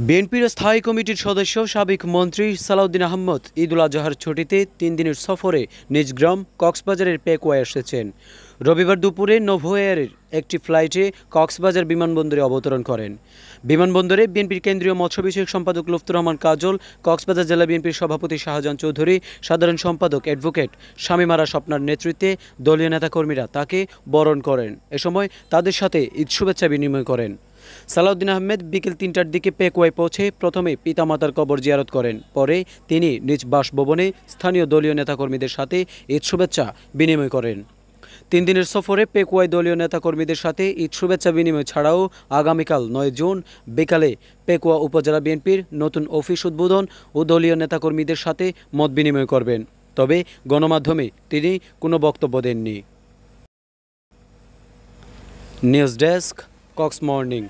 বিএনপির স্থায়ী কমিটির সদস্য সাবেক মন্ত্রী সালাউদ্দিন আহমদ ঈদুল আজহার ছুটিতে ৩ দিনের সফরে নিজ গ্রাম কক্সবাজারের পেকুয়ায় এসেছেন। রবিবার দুপুরে নোভোএয়ারের একটি ফ্লাইটে কক্সবাজার বিমানবন্দরে অবতরণ করেন। বিমানবন্দরে বিএনপির কেন্দ্রীয় মৎস্য বিষয়ক সম্পাদক লুৎফর রহমান কাজল, কক্সবাজার জেলা বিএনপির সভাপতি শাহজাহান চৌধুরী, সাধারণ সম্পাদক অ্যাডভোকেট শামীম আরা স্বপ্নার নেতৃত্বে দলীয় নেতাকর্মীরা তাকে বরণ করেন। এ সময় তাদের সাথে ঈদ শুভেচ্ছা বিনিময় করেন। সালাউদ্দিন আহমেদ বিকেল ৩টার দিকে পেকুয়ায় পৌঁছে প্রথমে পিতামাতার কবর জিয়ারত করেন। পরে তিনি নিজ বাসভবনে স্থানীয় দলীয় নেতাকর্মীদের সাথে ঈদ শুভেচ্ছা বিনিময় করেন। ৩ দিনের সফরে পেকুয়ায় দলীয় নেতাকর্মীদের সাথে ঈদ শুভেচ্ছা বিনিময় ছাড়াও আগামীকাল ৯ জুন বিকালে পেকুয়া উপজেলা বিএনপির নতুন অফিস উদ্বোধন ও দলীয় নেতাকর্মীদের সাথে মত বিনিময় করবেন। তবে গণমাধ্যমে তিনি কোনো বক্তব্য দেননি। News desk, Cox morning.